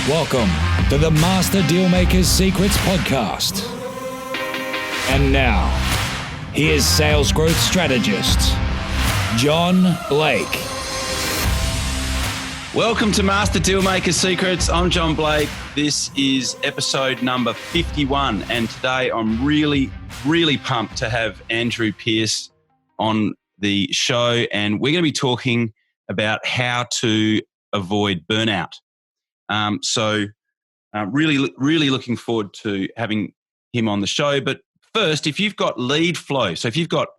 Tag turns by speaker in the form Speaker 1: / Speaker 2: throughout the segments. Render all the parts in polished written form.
Speaker 1: Welcome to the Master Dealmaker's Secrets podcast. And now, here's sales growth strategist, John Blake.
Speaker 2: Welcome to Master Dealmaker's Secrets. I'm John Blake. This is episode number 51. And today I'm really pumped to have Andrew Pearce on the show. And we're going to be talking about how to avoid burnout. Really looking forward to having him on the show. But first, if you've got lead flow, so if you've got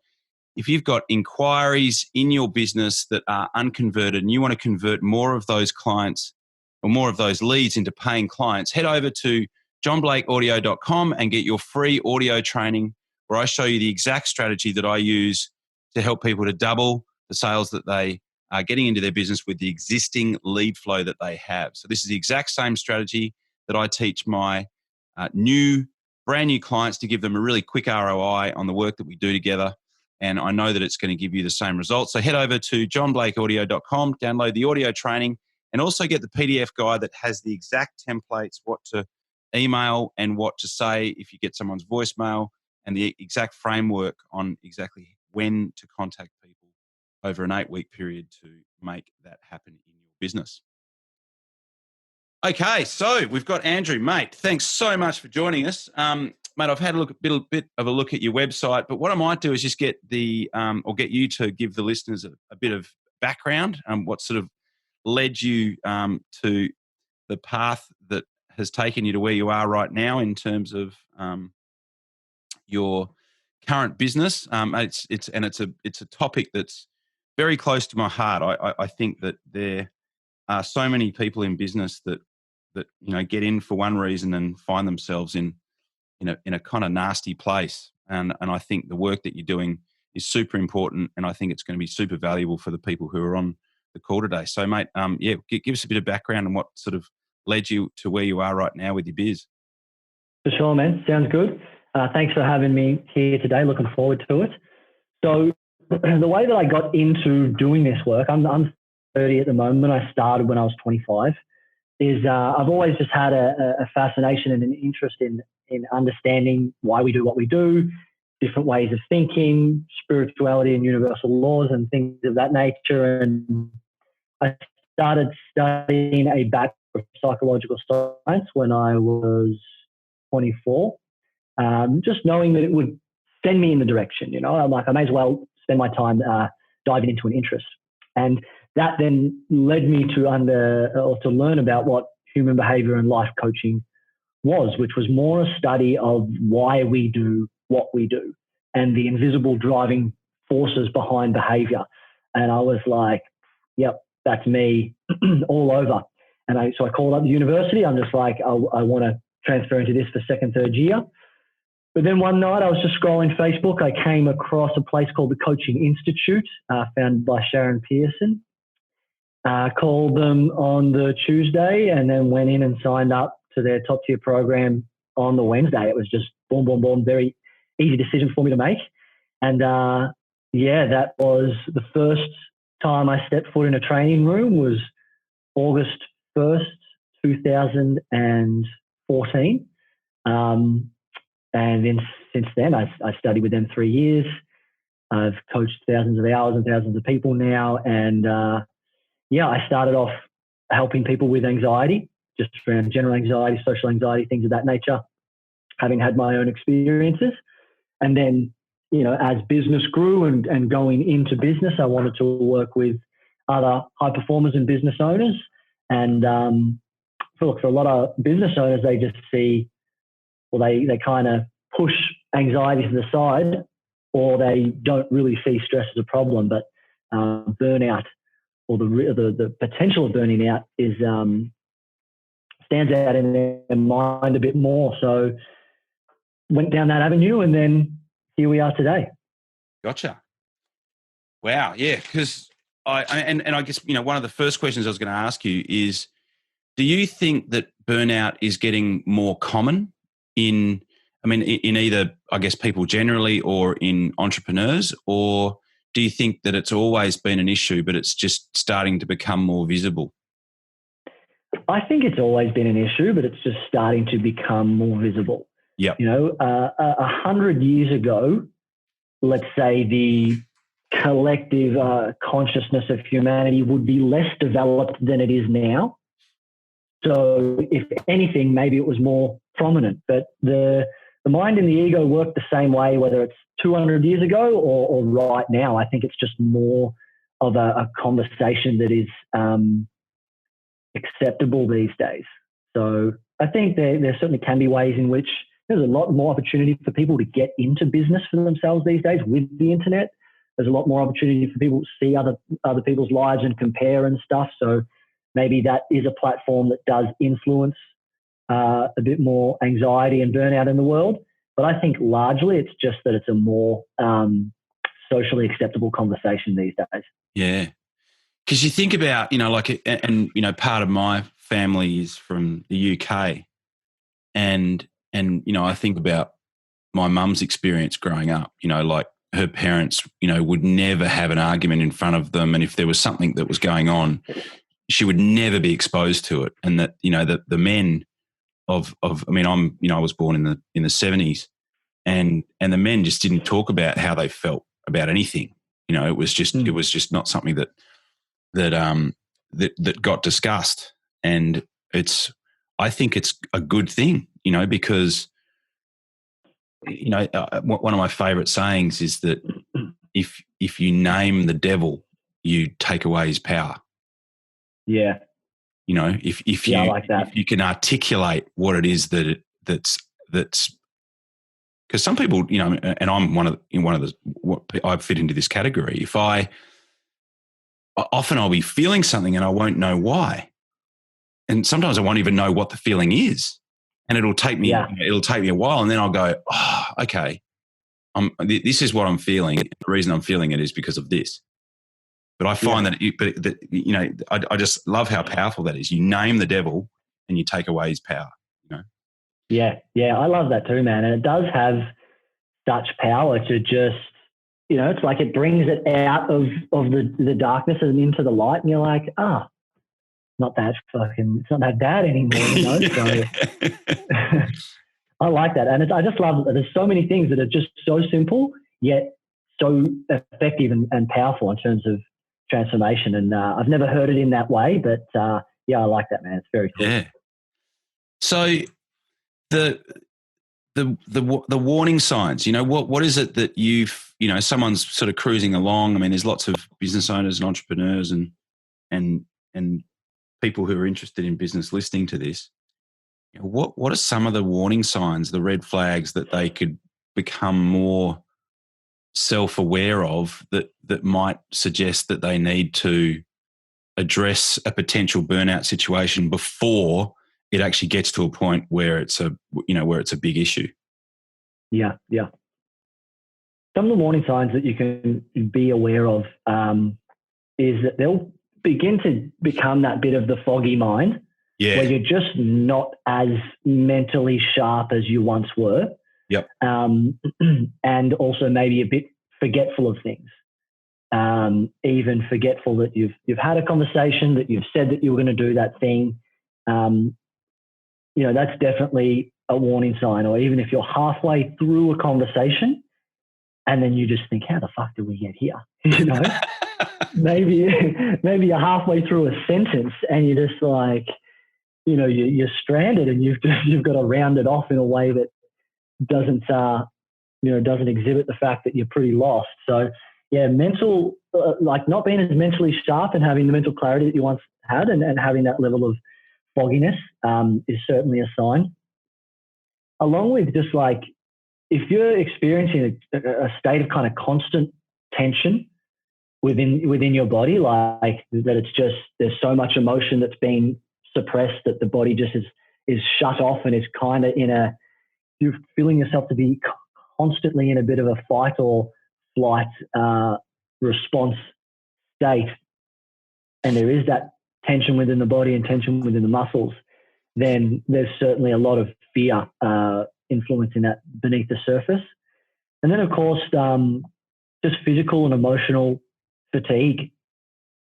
Speaker 2: inquiries in your business that are unconverted and you want to convert more of those clients or more of those leads into paying clients, head over to johnblakeaudio.com and get your free audio training where I show you the exact strategy that I use to help people to double the sales that they are getting into their business with the existing lead flow that they have. So this is the exact same strategy that I teach my brand new clients to give them a really quick ROI on the work that we do together. And I know that it's going to give you the same results. So head over to johnblakeaudio.com, download the audio training, and also get the PDF guide that has the exact templates, what to email and what to say if you get someone's voicemail, and the exact framework on exactly when to contact people over an 8-week period to make that happen in your business. Okay, so we've got Andrew, mate. Thanks so much for joining us. Mate, I've had a bit of a look at your website, but what I might do is just get get you to give the listeners a bit of background, what sort of led you to the path that has taken you to where you are right now in terms of your current business. It's a topic that's very close to my heart. I think that there are so many people in business that get in for one reason and find themselves in a kind of nasty place. And I think the work that you're doing is super important, and I think it's going to be super valuable for the people who are on the call today. So, mate, give us a bit of background on what sort of led you to where you are right now with your biz.
Speaker 3: For sure, man. Sounds good. Thanks for having me here today. Looking forward to it. So the way that I got into doing this work, I'm 30 at the moment. I started when I was 25. I've always just had a fascination and an interest in understanding why we do what we do, different ways of thinking, spirituality and universal laws and things of that nature. And I started studying a Bachelor of Psychological Science when I was 24, just knowing that it would send me in the direction. I'm like, I may as well spend my time diving into an interest. And that then led me to learn about what human behavior and life coaching was, which was more a study of why we do what we do and the invisible driving forces behind behavior. And I was like, yep, that's me all over. And so I called up the university. I'm just like, I want to transfer into this for second, third year. But then one night I was just scrolling Facebook. I came across a place called the Coaching Institute, founded by Sharon Pearson. Called them on the Tuesday and then went in and signed up to their top tier program on the Wednesday. It was just boom, boom, boom, very easy decision for me to make. And that was the first time I stepped foot in a training room was August 1st, 2014. And then since then, I studied with them 3 years. I've coached thousands of hours and thousands of people now. And I started off helping people with anxiety, just around general anxiety, social anxiety, things of that nature, having had my own experiences. And then, as business grew and going into business, I wanted to work with other high performers and business owners. And for a lot of business owners, they just see, they kind of push anxiety to the side, or they don't really see stress as a problem. But burnout, or the potential of burning out, is stands out in their mind a bit more. So went down that avenue, and then here we are today.
Speaker 2: Gotcha. Wow. Yeah. Because I guess, one of the first questions I was going to ask you is, do you think that burnout is getting more common in either, I guess, people generally or in entrepreneurs, or do you think that it's always been an issue, but it's just starting to become more visible?
Speaker 3: I think it's always been an issue, but it's just starting to become more visible.
Speaker 2: Yep.
Speaker 3: 100 years ago, let's say the collective consciousness of humanity would be less developed than it is now. So if anything, maybe it was more prominent, but the mind and the ego work the same way, whether it's 200 years ago or right now. I think it's just more of a conversation that is acceptable these days. So I think there certainly can be ways in which there's a lot more opportunity for people to get into business for themselves these days with the internet. There's a lot more opportunity for people to see other people's lives and compare and stuff. So maybe that is a platform that does influence a bit more anxiety and burnout in the world. But I think largely it's just that it's a more socially acceptable conversation these days.
Speaker 2: Yeah. Because you think about, part of my family is from the UK, and I think about my mum's experience growing up, like her parents, would never have an argument in front of them. And if there was something that was going on, she would never be exposed to it. And that, the men I was born in the 70s, and the men just didn't talk about how they felt about anything. It was just not something that got discussed. And I think it's a good thing, because one of my favorite sayings is that if you name the devil, you take away his power.
Speaker 3: Yeah.
Speaker 2: If
Speaker 3: I like that.
Speaker 2: if you can articulate what it is that's because some people, and I'm one of what I fit into this category. Often I'll be feeling something and I won't know why, and sometimes I won't even know what the feeling is, and it'll take me a while, and then I'll go, oh, okay, this is what I'm feeling. The reason I'm feeling it is because of this. But I find I just love how powerful that is. You name the devil and you take away his power.
Speaker 3: Yeah, I love that too, man. And it does have such power to just, it's like it brings it out of the darkness and into the light, and you're like, it's not that bad anymore, So I like that. And I just love that there's so many things that are just so simple, yet so effective and powerful in terms of transformation. And I've never heard it in that way, but I like that, man. It's very cool.
Speaker 2: Yeah. So the warning signs, what is it that someone's sort of cruising along? I mean, there's lots of business owners and entrepreneurs and people who are interested in business listening to this. What are some of the warning signs, the red flags that they could become more self-aware of that might suggest that they need to address a potential burnout situation before it actually gets to a point where it's a big issue?
Speaker 3: Yeah. Some of the warning signs that you can be aware of is that they'll begin to become that bit of the foggy mind, where you're just not as mentally sharp as you once were.
Speaker 2: Yep.
Speaker 3: And also maybe a bit forgetful of things. Even forgetful that you've had a conversation, that you've said that you were going to do that thing. That's definitely a warning sign. Or even if you're halfway through a conversation and then you just think, how the fuck did we get here? Maybe you're halfway through a sentence and you're just like, you're stranded, and you've got to round it off in a way that doesn't exhibit the fact that you're pretty lost. So mental, like not being as mentally sharp and having the mental clarity that you once had, and having that level of fogginess is certainly a sign. Along with just like, if you're experiencing a state of kind of constant tension within your body, like that, it's just, there's so much emotion that's been suppressed that the body just is shut off and is kind of you're feeling yourself to be constantly in a bit of a fight or flight response state, and there is that tension within the body and tension within the muscles, then there's certainly a lot of fear influencing that beneath the surface. And then, of course, just physical and emotional fatigue.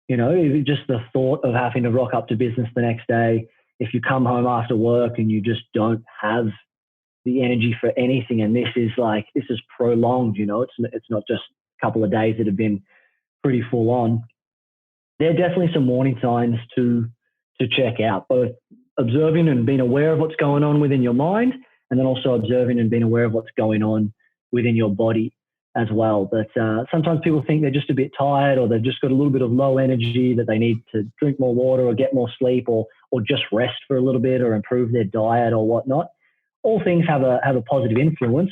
Speaker 3: Just the thought of having to rock up to business the next day, if you come home after work and you just don't have the energy for anything, and this is prolonged, it's not just a couple of days that have been pretty full on, there are definitely some warning signs to check out, both observing and being aware of what's going on within your mind, and then also observing and being aware of what's going on within your body as well. But sometimes people think they're just a bit tired, or they've just got a little bit of low energy, that they need to drink more water or get more sleep, or just rest for a little bit, or improve their diet or whatnot. All things have a positive influence,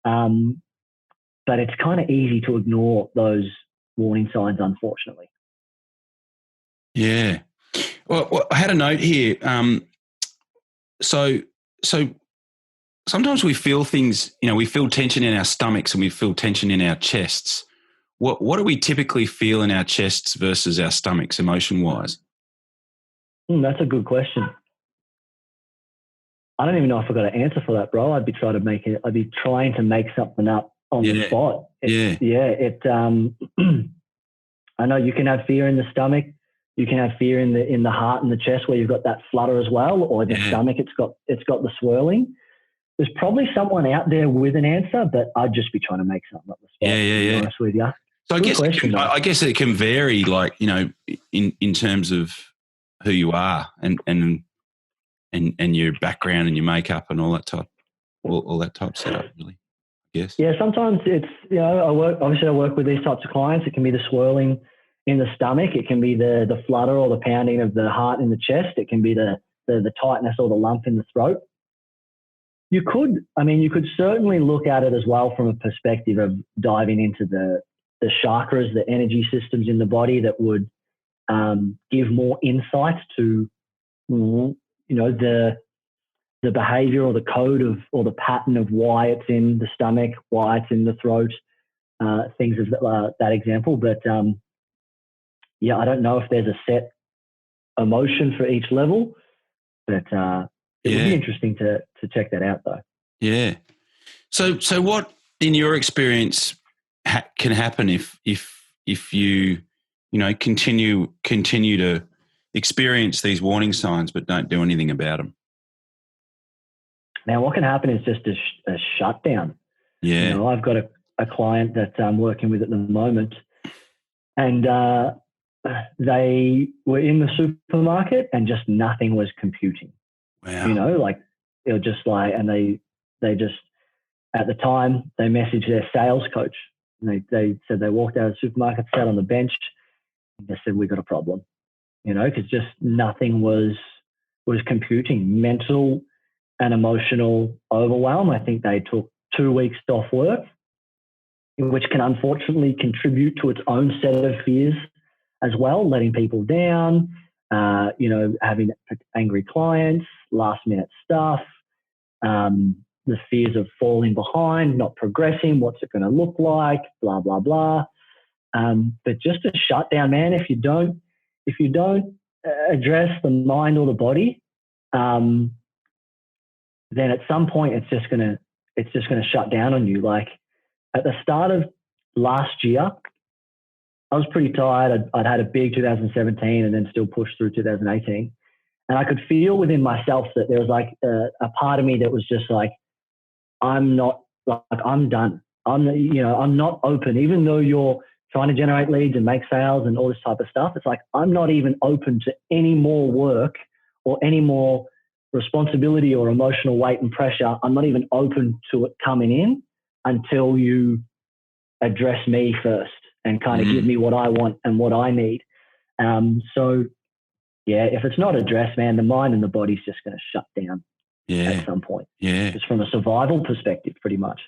Speaker 3: but it's kind of easy to ignore those warning signs, unfortunately.
Speaker 2: Yeah. Well, I had a note here. So sometimes we feel things, we feel tension in our stomachs and we feel tension in our chests. What do we typically feel in our chests versus our stomachs, emotion-wise?
Speaker 3: That's a good question. I don't even know if I've got an answer for that, bro. I'd be trying to make something up on the spot. I know you can have fear in the stomach. You can have fear in the heart and the chest, where you've got that flutter as well, or the stomach, it's got the swirling. There's probably someone out there with an answer, but I'd just be trying to make something up the spot. To be honest with you.
Speaker 2: So I guess it can vary, like, in terms of who you are and your background and your makeup and all that type of setup, really. Yes.
Speaker 3: Yeah, sometimes it's, I work with these types of clients. It can be the swirling in the stomach. It can be the flutter or the pounding of the heart in the chest. It can be the tightness or the lump in the throat. You could certainly look at it as well from a perspective of diving into the chakras, the energy systems in the body that would give more insight to, the behavior or the code of, or the pattern of why it's in the stomach, why it's in the throat, things of that example. But I don't know if there's a set emotion for each level, but it would be interesting to check that out, though.
Speaker 2: Yeah. So what, in your experience, can happen if you continue to experience these warning signs but don't do anything about them?
Speaker 3: Now, what can happen is just a shutdown.
Speaker 2: Yeah.
Speaker 3: I've got a client that I'm working with at the moment, and they were in the supermarket and just nothing was computing.
Speaker 2: Wow.
Speaker 3: It was just and they just, at the time, they messaged their sales coach. And they said they walked out of the supermarket, sat on the bench, and they said, "We got a problem," because just nothing was computing. Mental and emotional overwhelm. I think they took 2 weeks off work, which can unfortunately contribute to its own set of fears as well, letting people down, having angry clients, last minute stuff, the fears of falling behind, not progressing, what's it going to look like, blah, blah, blah. But just a shutdown, man, if you don't address the mind or the body, then at some point it's just gonna shut down on you. Like at the start of last year, I was pretty tired. I'd had a big 2017 and then still pushed through 2018. And I could feel within myself that there was a part of me that was just like, I'm done. I'm not open. Even though you're trying to generate leads and make sales and all this type of stuff, it's like, I'm not even open to any more work or any more responsibility or emotional weight and pressure. I'm not even open to it coming in until you address me first and kind of give me what I want and what I need. If it's not addressed, man, the mind and the body's just going to shut down at some point. Yeah. Just from a survival perspective, pretty much.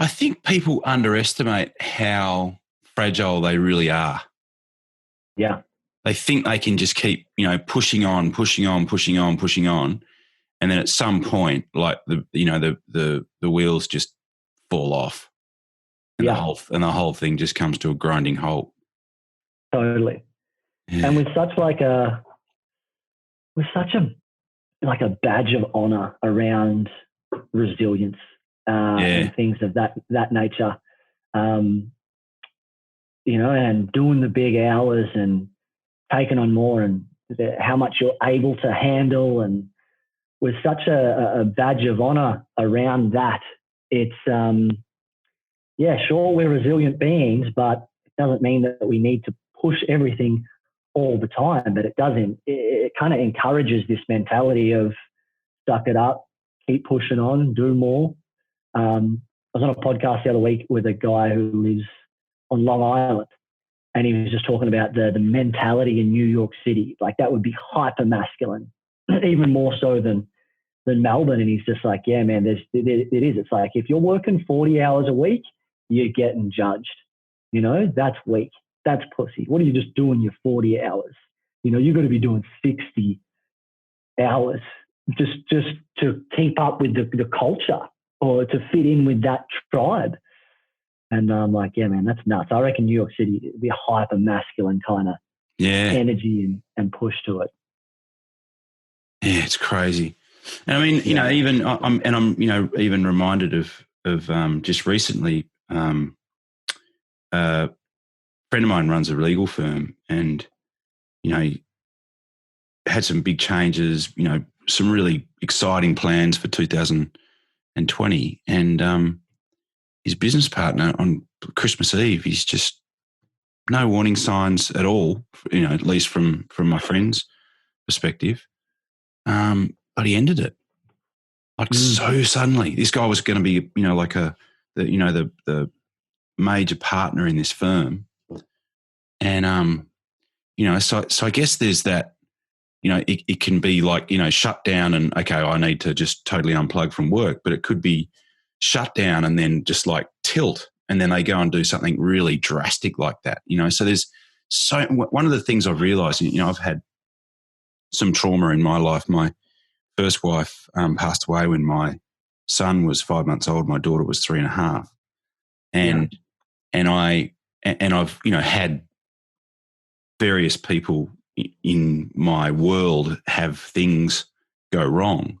Speaker 2: I think people underestimate how fragile they really are.
Speaker 3: Yeah.
Speaker 2: They think they can just keep, pushing on. And then at some point, like the wheels just fall off. And the whole thing just comes to a grinding halt.
Speaker 3: Totally. Yeah. And with such a badge of honor around resilience and things of that nature, and doing the big hours and taking on more and how much you're able to handle, and with such a badge of honor around that. It's, sure, we're resilient beings, but it doesn't mean that we need to push everything all the time. But it kind of encourages this mentality of suck it up, keep pushing on, do more. I was on a podcast the other week with a guy who lives on Long Island, and he was just talking about the mentality in New York City. Like, that would be hyper masculine, even more so than Melbourne. And he's just like, yeah, man, it is. It's like, if you're working 40 hours a week, you're getting judged. You know, that's weak. That's pussy. What are you just doing your 40 hours? You know, you've got to be doing 60 hours just to keep up with the culture or to fit in with that tribe. And I'm like, yeah, man, that's nuts. I reckon New York City would be a hyper masculine kind of energy and push to it.
Speaker 2: Yeah, it's crazy. And I mean, you know, even I'm even reminded of just recently, a friend of mine runs a legal firm, and you know, he had some big changes. You know, some really exciting plans for 2020, and his business partner on Christmas Eve, he's just no warning signs at all. You know, at least from my friend's perspective. But he ended it like so suddenly. This guy was going to be, you know, like the major partner in this firm, and you know, so I guess there's that. You know, it can be like, you know, shut down and okay, I need to just totally unplug from work, but it could be shut down and then just like tilt, and then they go and do something really drastic like that. You know, so there's one of the things I've realised. You know, I've had some trauma in my life. My first wife passed away when my son was 5 months old. My daughter was 3.5, and I've, you know, had various people in my world have things go wrong.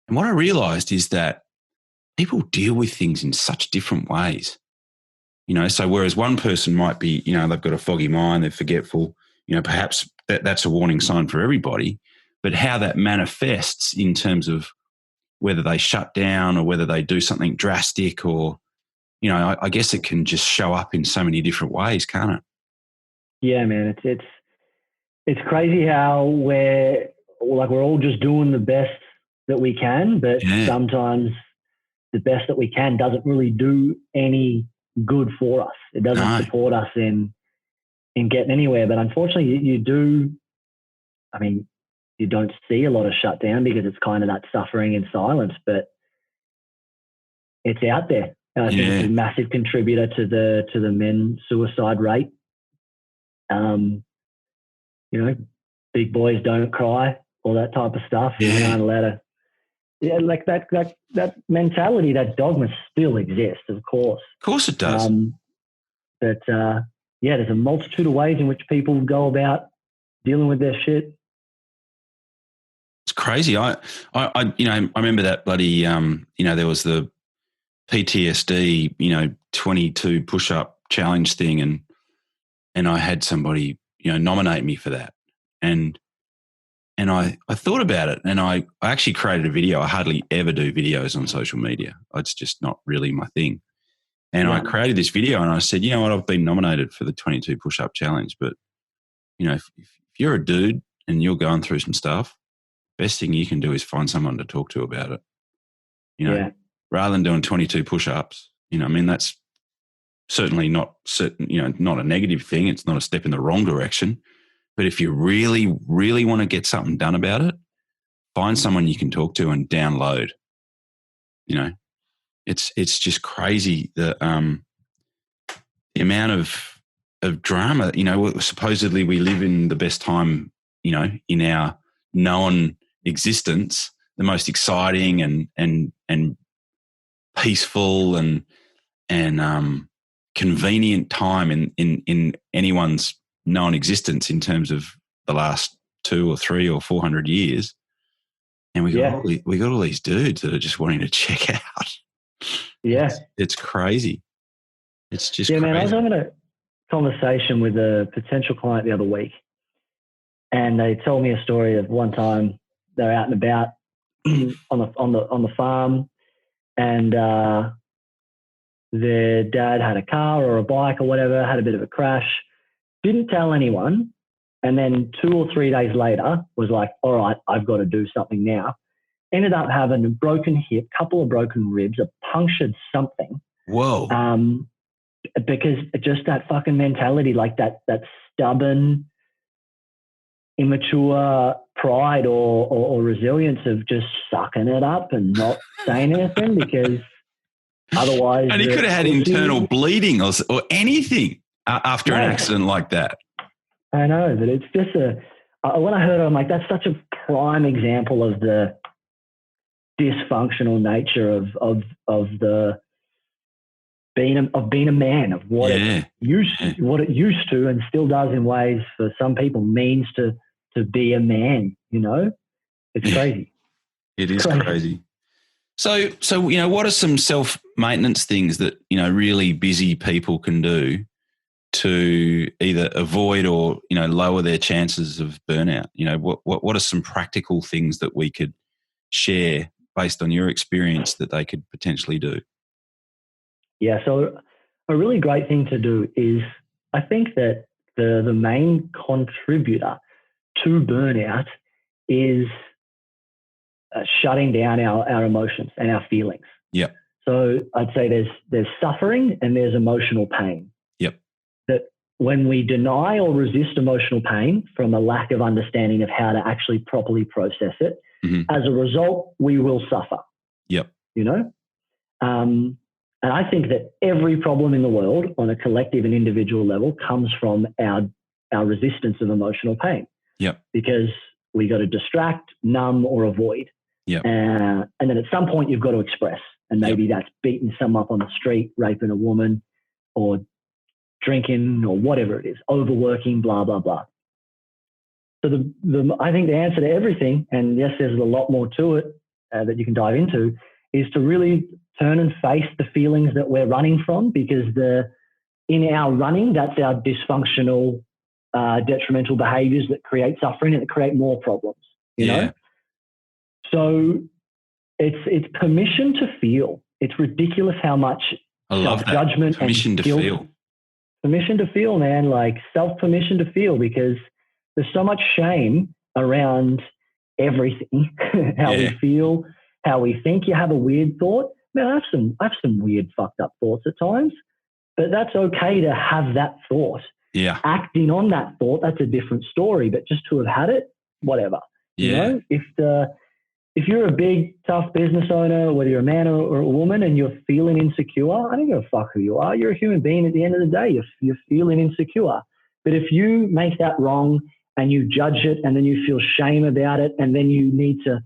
Speaker 2: And what I realized is that people deal with things in such different ways. You know, so whereas one person might be, you know, they've got a foggy mind, they're forgetful, you know, perhaps that's a warning sign for everybody, but how that manifests in terms of whether they shut down or whether they do something drastic, or, you know, I guess it can just show up in so many different ways, can't it?
Speaker 3: Yeah, man, it's crazy how we're all just doing the best that we can, but sometimes the best that we can doesn't really do any good for us. It doesn't support us in getting anywhere. But unfortunately, you do. I mean, you don't see a lot of shutdown because it's kind of that suffering in silence, but it's out there. And I think it's a massive contributor to the men suicide rate. You know, big boys don't cry, all that type of stuff.
Speaker 2: Yeah.
Speaker 3: You aren't allowed to. Yeah, like that mentality, that dogma still exists, of course.
Speaker 2: Of course it does.
Speaker 3: But there's a multitude of ways in which people go about dealing with their shit.
Speaker 2: It's crazy. I you know, I remember that bloody, you know, there was the PTSD, you know, 22 push-up challenge thing, and I had somebody, you know, nominate me for that, and I thought about it, and I actually created a video. I hardly ever do videos on social media. It's just not really my thing. And I created this video, and I said, you know what, I've been nominated for the 22 push-up challenge, but you know, if you're a dude and you're going through some stuff, best thing you can do is find someone to talk to about it. You know, rather than doing 22 push-ups. You know, I mean, that's certainly not a negative thing. It's not a step in the wrong direction. But if you really, really want to get something done about it, find someone you can talk to and download. You know, it's just crazy the amount of drama. You know, supposedly we live in the best time, you know, in our known existence, the most exciting and peaceful and convenient time in anyone's known existence in terms of the last 2 or 3 or 400 years, and we got all these dudes that are just wanting to check out. It's crazy. It's just crazy.
Speaker 3: Man. I was having a conversation with a potential client the other week, And they told me a story of one time they're out and about on the farm, and their dad had a car or a bike or whatever, had a bit of a crash, didn't tell anyone, and then 2 or 3 days later was like, all right, I've got to do something now. Ended up having a broken hip, couple of broken ribs, a punctured something.
Speaker 2: Whoa.
Speaker 3: Because just that fucking mentality, like that stubborn, immature pride or resilience of just sucking it up and not saying anything, because otherwise.
Speaker 2: And he could have had internal bleeding or anything after an accident like that.
Speaker 3: I know, but it's just when I heard it, I'm like, that's such a prime example of the dysfunctional nature of the being a man, of what it used to and still does in ways for some people means to be a man. It's crazy.
Speaker 2: It is crazy. So what are some self-maintenance things that really busy people can do to either avoid or lower their chances of burnout? What are some practical things that we could share based on your experience that they could potentially do?
Speaker 3: Yeah, so a really great thing to do is, I think that the main contributor to burnout is shutting down our emotions and our feelings.
Speaker 2: Yeah.
Speaker 3: So I'd say there's suffering and there's emotional pain.
Speaker 2: Yep.
Speaker 3: That when we deny or resist emotional pain from a lack of understanding of how to actually properly process it, as a result, we will suffer.
Speaker 2: Yep.
Speaker 3: And I think that every problem in the world on a collective and individual level comes from our resistance of emotional pain.
Speaker 2: Yep.
Speaker 3: Because we got to distract, numb, or avoid.
Speaker 2: Yep.
Speaker 3: And then at some point you've got to express. And maybe that's beating someone up on the street, raping a woman, or drinking, or whatever it is, overworking, blah, blah, blah. So I think the answer to everything, and yes, there's a lot more to it that you can dive into, is to really turn and face the feelings that we're running from, because in our running, that's our dysfunctional, detrimental behaviors that create suffering and that create more problems, you know? So it's permission to feel. It's ridiculous how much self-judgment
Speaker 2: permission
Speaker 3: and guilt,
Speaker 2: to feel.
Speaker 3: Permission to feel, man, like self-permission to feel, because there's so much shame around everything, how we feel, how we think. You have a weird thought. Man, I have some weird fucked up thoughts at times, but that's okay to have that thought.
Speaker 2: Yeah.
Speaker 3: Acting on that thought, that's a different story, but just to have had it, whatever.
Speaker 2: Yeah.
Speaker 3: If you're a big, tough business owner, whether you're a man or a woman, and you're feeling insecure, I don't give a fuck who you are. You're a human being at the end of the day. You're feeling insecure. But if you make that wrong and you judge it and then you feel shame about it and then you need to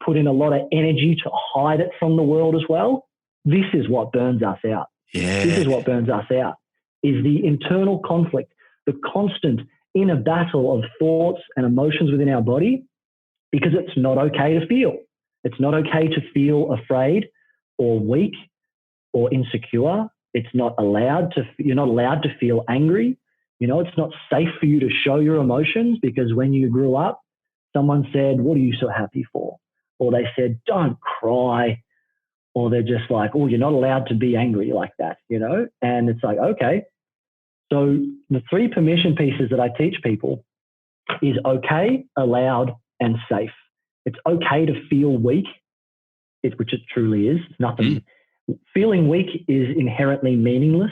Speaker 3: put in a lot of energy to hide it from the world as well, this is what burns us out.
Speaker 2: Yeah.
Speaker 3: This is what burns us out, is the internal conflict, the constant inner battle of thoughts and emotions within our body, because it's not okay to feel. It's not okay to feel afraid or weak or insecure. It's not allowed to, you're not allowed to feel angry. It's not safe for you to show your emotions, because when you grew up, someone said, "What are you so happy for?" Or they said, "Don't cry." Or they're just like, "Oh, you're not allowed to be angry like that," And it's like, okay. So the 3 permission pieces that I teach people is okay, allowed, and safe. It's okay to feel weak, which it truly is. It's nothing. Feeling weak is inherently meaningless.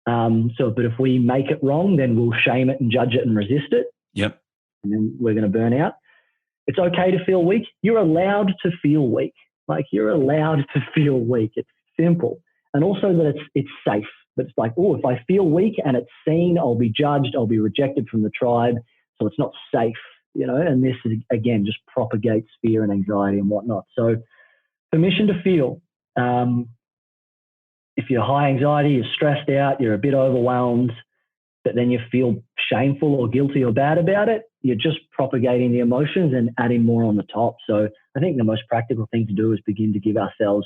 Speaker 3: But if we make it wrong, then we'll shame it and judge it and resist it.
Speaker 2: Yep.
Speaker 3: And then we're going to burn out. It's okay to feel weak. You're allowed to feel weak. Like, you're allowed to feel weak. It's simple. And also that it's safe. But it's like, oh, if I feel weak and it's seen, I'll be judged, I'll be rejected from the tribe. So it's not safe, and this, again, just propagates fear and anxiety and whatnot. So permission to feel. If you're high anxiety, you're stressed out, you're a bit overwhelmed, but then you feel shameful or guilty or bad about it, you're just propagating the emotions and adding more on the top. So I think the most practical thing to do is begin to give ourselves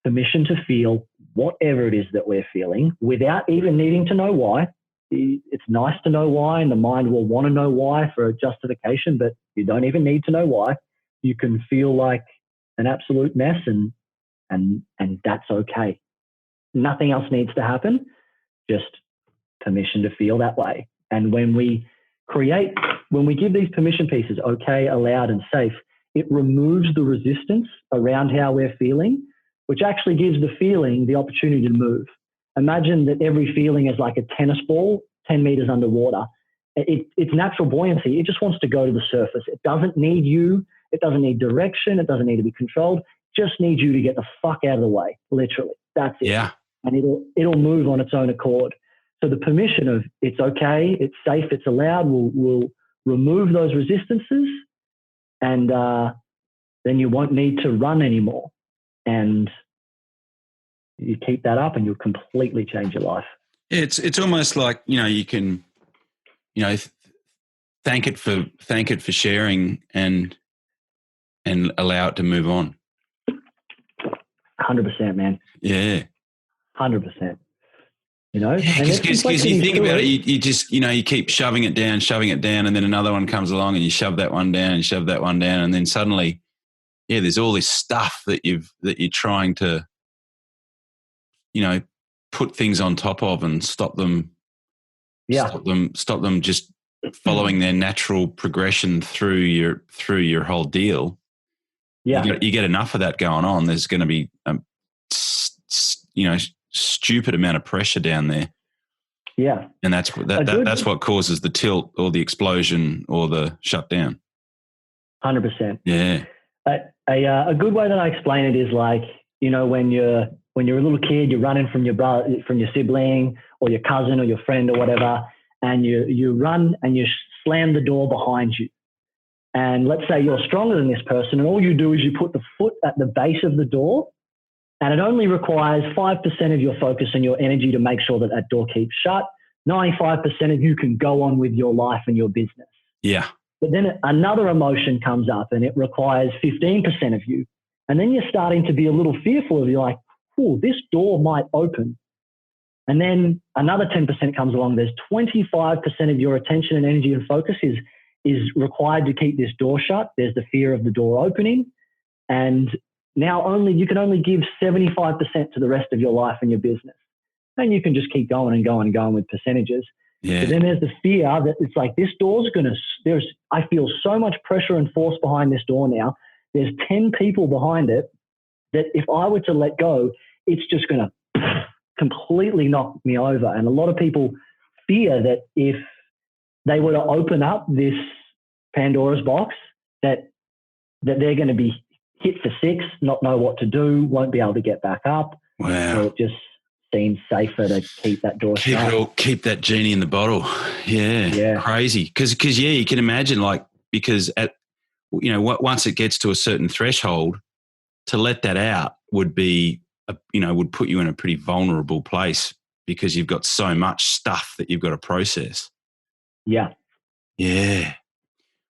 Speaker 3: permission to feel whatever it is that we're feeling without even needing to know why. it's nice to know why, and the mind will want to know why for a justification, but you don't even need to know why. You can feel like an absolute mess, and that's okay. Nothing else needs to happen, just permission to feel that way. And when we give these permission pieces, okay, allowed, and safe, it removes the resistance around how we're feeling, which actually gives the feeling the opportunity to move. Imagine that every feeling is like a tennis ball 10 meters underwater. It's natural buoyancy. It just wants to go to the surface. It doesn't need you. It doesn't need direction. It doesn't need to be controlled. Just needs you to get the fuck out of the way, literally. That's it.
Speaker 2: Yeah.
Speaker 3: And it'll move on its own accord. So the permission of it's okay, it's safe, it's allowed will remove those resistances, and then you won't need to run anymore. And you keep that up and you'll completely change your life.
Speaker 2: It's almost like, you can, thank it for sharing and allow it to move on.
Speaker 3: 100%, man.
Speaker 2: Yeah.
Speaker 3: 100%.
Speaker 2: Because you think about it, you just, you keep shoving it down, and then another one comes along and you shove that one down, and then suddenly, there's all this stuff that you're trying to, put things on top of and stop them just following their natural progression through your whole deal.
Speaker 3: Yeah.
Speaker 2: You get enough of that going on, there's going to be, stupid amount of pressure down there.
Speaker 3: Yeah.
Speaker 2: And that's what causes the tilt or the explosion or the shutdown.
Speaker 3: 100%.
Speaker 2: Yeah.
Speaker 3: A good way that I explain it is like, when you're a little kid, you're running from your brother, from your sibling or your cousin or your friend or whatever, and you run and you slam the door behind you. And let's say you're stronger than this person, and all you do is you put the foot at the base of the door, and it only requires 5% of your focus and your energy to make sure that that door keeps shut. 95% of you can go on with your life and your business.
Speaker 2: Yeah.
Speaker 3: But then another emotion comes up and it requires 15% of you. And then you're starting to be a little fearful of, you're like, oh, this door might open. And then another 10% comes along. There's 25% of your attention and energy and focus is required to keep this door shut. There's the fear of the door opening. And now you can only give 75% to the rest of your life and your business. And you can just keep going and going and going with percentages.
Speaker 2: Yeah.
Speaker 3: But then there's the fear that it's like, this door's I feel so much pressure and force behind this door now. There's 10 people behind it that if I were to let go, it's just going to completely knock me over. And a lot of people fear that if they were to open up this Pandora's box, that they're going to be hit for six, not know what to do, won't be able to get back up.
Speaker 2: Wow.
Speaker 3: So it just seems safer to keep that door shut.
Speaker 2: Keep that genie in the bottle. Yeah. Crazy. Because you can imagine, because once it gets to a certain threshold, to let that out would be, would put you in a pretty vulnerable place because you've got so much stuff that you've got to process.
Speaker 3: Yeah.
Speaker 2: Yeah.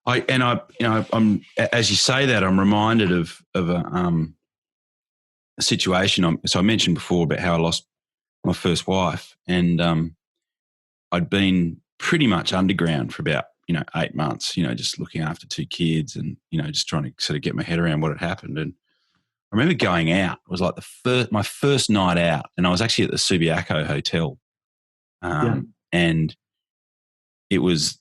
Speaker 2: I'm as you say that, I'm reminded of a situation. So I mentioned before about how I lost my first wife, and I'd been pretty much underground for about 8 months. Just looking after 2 kids, and just trying to sort of get my head around what had happened. And I remember going out. It was like my first night out, and I was actually at the Subiaco Hotel, and it was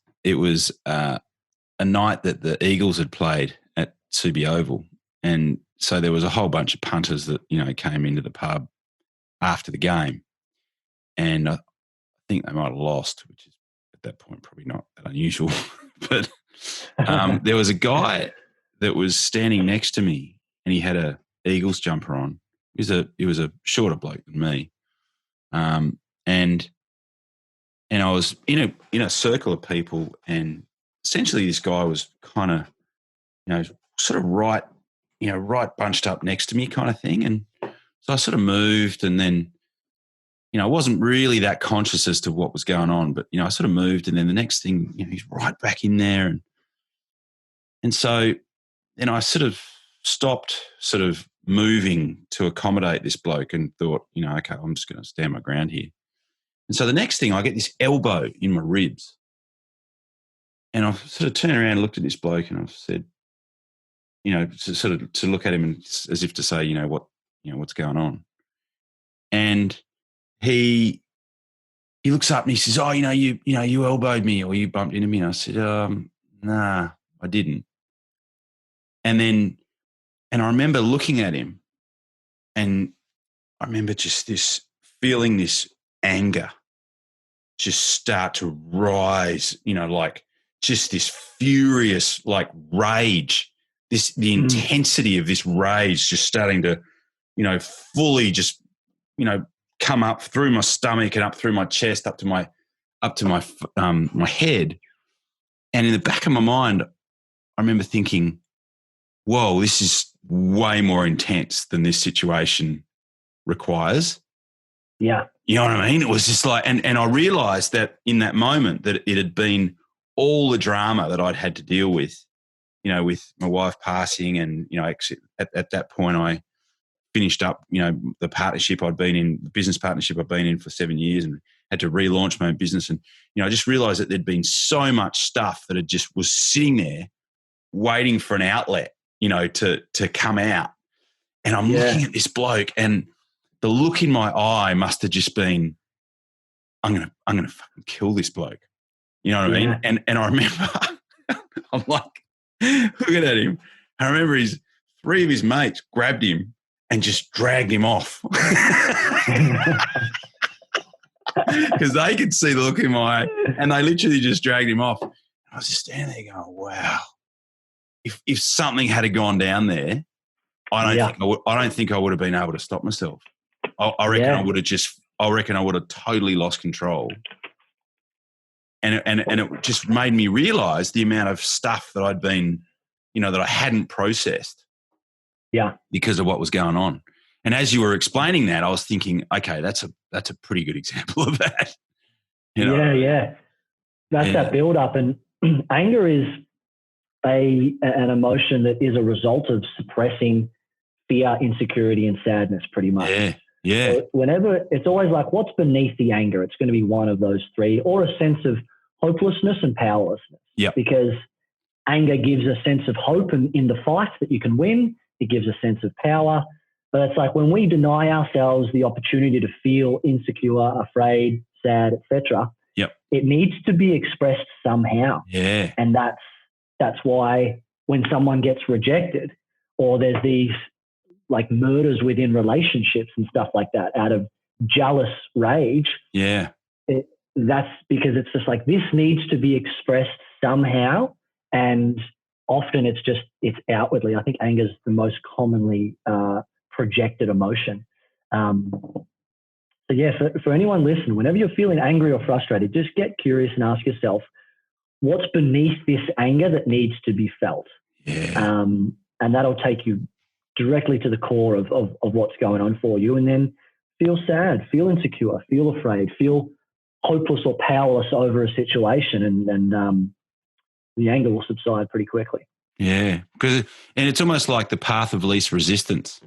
Speaker 2: a night that the Eagles had played at Subi Oval. And so there was a whole bunch of punters that, came into the pub after the game. And I think they might have lost, which is at that point probably not that unusual. But there was a guy that was standing next to me, and he had a Eagles jumper on. He was a shorter bloke than me. And I was in a circle of people, and essentially this guy was kind of, sort of right bunched up next to me kind of thing. And so I sort of moved, and then, I wasn't really that conscious as to what was going on, but, I sort of moved, and then the next thing, he's right back in there. And so then I sort of stopped sort of moving to accommodate this bloke and thought, okay, I'm just going to stand my ground here. And so the next thing, I get this elbow in my ribs. And I sort of turned around and looked at this bloke and I said, to look at him and as if to say, what's going on. And he looks up and he says, "Oh, you elbowed me or you bumped into me." And I said, "Nah, I didn't." And I remember looking at him and I remember just feeling this anger just start to rise, like just this furious, like rage, the intensity of this rage just starting to, fully just, come up through my stomach and up through my chest, up to my my head. And in the back of my mind, I remember thinking, whoa, this is way more intense than this situation requires.
Speaker 3: Yeah.
Speaker 2: You know what I mean? It was just like, and I realized that in that moment that it had been all the drama that I'd had to deal with, with my wife passing and, at that point I finished up, the partnership I'd been in, the business partnership I'd been in for 7 years and had to relaunch my own business. And, I just realized that there'd been so much stuff that had just was sitting there waiting for an outlet, to come out. And I'm looking at this bloke and the look in my eye must have just been, I'm gonna fucking kill this bloke. You know what I mean? And I remember I'm like looking at him. I remember three of his mates grabbed him and just dragged him off. Because they could see the look in my eye and they literally just dragged him off. I was just standing there going, wow. If something had gone down there, I don't think I would have been able to stop myself. I reckon I would have totally lost control. And it just made me realize the amount of stuff that I'd been, that I hadn't processed.
Speaker 3: Yeah.
Speaker 2: Because of what was going on. And as you were explaining that, I was thinking, okay, that's a pretty good example of that.
Speaker 3: Yeah. That's that build up. And anger is an emotion that is a result of suppressing fear, insecurity, and sadness pretty much.
Speaker 2: Yeah.
Speaker 3: So whenever it's always like, what's beneath the anger? It's going to be one of those three, or a sense of hopelessness and powerlessness.
Speaker 2: Yeah.
Speaker 3: Because anger gives a sense of hope in the fight that you can win. It gives a sense of power. But it's like when we deny ourselves the opportunity to feel insecure, afraid, sad, etc.
Speaker 2: Yep.
Speaker 3: It needs to be expressed somehow.
Speaker 2: Yeah.
Speaker 3: And that's why when someone gets rejected, or there's these like murders within relationships and stuff like that out of jealous rage.
Speaker 2: Yeah.
Speaker 3: That's because it's just like, this needs to be expressed somehow. And often it's outwardly. I think anger is the most commonly projected emotion. So yeah, for anyone listening, whenever you're feeling angry or frustrated, just get curious and ask yourself, what's beneath this anger that needs to be felt?
Speaker 2: Yeah.
Speaker 3: And that'll take you directly to the core of what's going on for you. And then feel sad, feel insecure, feel afraid, feel hopeless or powerless over a situation. And the anger will subside pretty quickly.
Speaker 2: Yeah. And it's almost like the path of least resistance.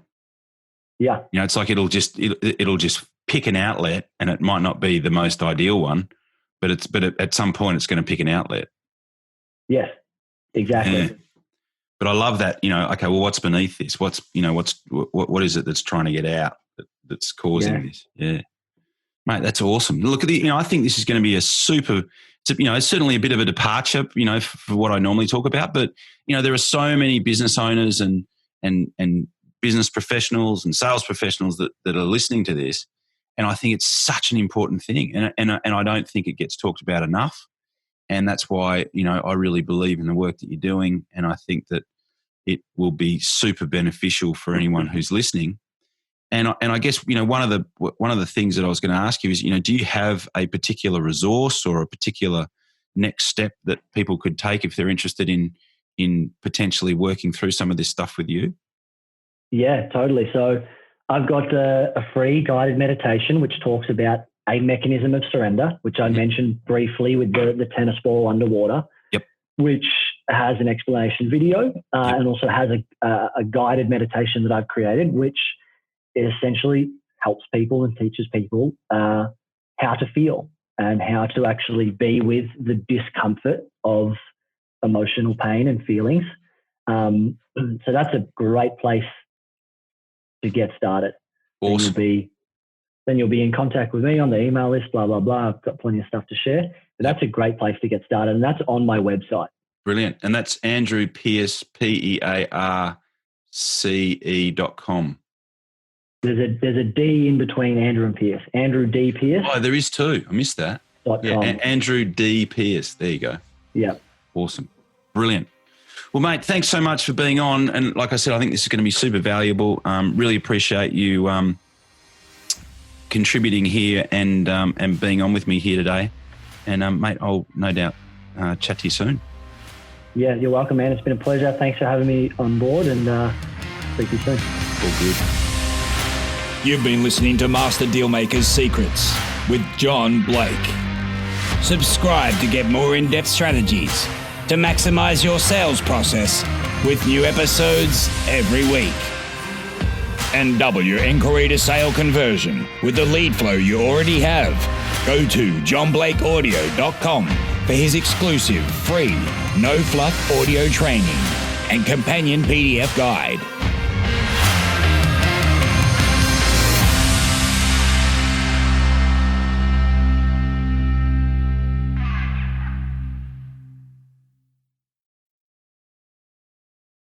Speaker 3: Yeah.
Speaker 2: It's like it'll just pick an outlet, and it might not be the most ideal one, but at some point it's going to pick an outlet.
Speaker 3: Yes, exactly.
Speaker 2: Yeah. But I love that, okay, well, what's beneath this? What is it that's trying to get out that's causing this? Yeah. Mate, that's awesome. Look at I think this is going to be a super, it's certainly a bit of a departure, for what I normally talk about, but, there are so many business owners and business professionals and sales professionals that are listening to this. And I think it's such an important thing. And I don't think it gets talked about enough. And that's why, I really believe in the work that you're doing. And I think that it will be super beneficial for anyone who's listening. And I guess, one of the things that I was going to ask you is, do you have a particular resource or a particular next step that people could take if they're interested in potentially working through some of this stuff with you?
Speaker 3: Yeah, totally. So I've got a free guided meditation which talks about a mechanism of surrender, which I mentioned briefly with the tennis ball underwater.
Speaker 2: Yep.
Speaker 3: Which has an explanation video and also has a guided meditation that I've created, which essentially helps people and teaches people how to feel and how to actually be with the discomfort of emotional pain and feelings. So that's a great place to get started.
Speaker 2: Awesome.
Speaker 3: Then you'll be in contact with me on the email list, blah, blah, blah. I've got plenty of stuff to share. But that's a great place to get started. And that's on my website.
Speaker 2: Brilliant. And that's Andrew Pearce, PEARCE.com.
Speaker 3: There's a D in between Andrew and Pearce. Andrew D. Pearce.
Speaker 2: Oh, there is too. I missed that.
Speaker 3: Yeah,
Speaker 2: Andrew D. Pearce. There you go.
Speaker 3: Yeah.
Speaker 2: Awesome. Brilliant. Well, mate, thanks so much for being on. And like I said, I think this is going to be super valuable. Really appreciate you contributing here and being on with me here today. And, mate, I'll no doubt chat to you soon.
Speaker 3: Yeah, you're welcome, man. It's been a pleasure. Thanks for having me on board, and speak to you soon.
Speaker 2: All good.
Speaker 1: You've been listening to Master Dealmaker's Secrets with John Blake. Subscribe to get more in-depth strategies to maximize your sales process with new episodes every week. And double your inquiry to sale conversion with the lead flow you already have. Go to johnblakeaudio.com for his exclusive free no-fluff audio training and companion PDF guide.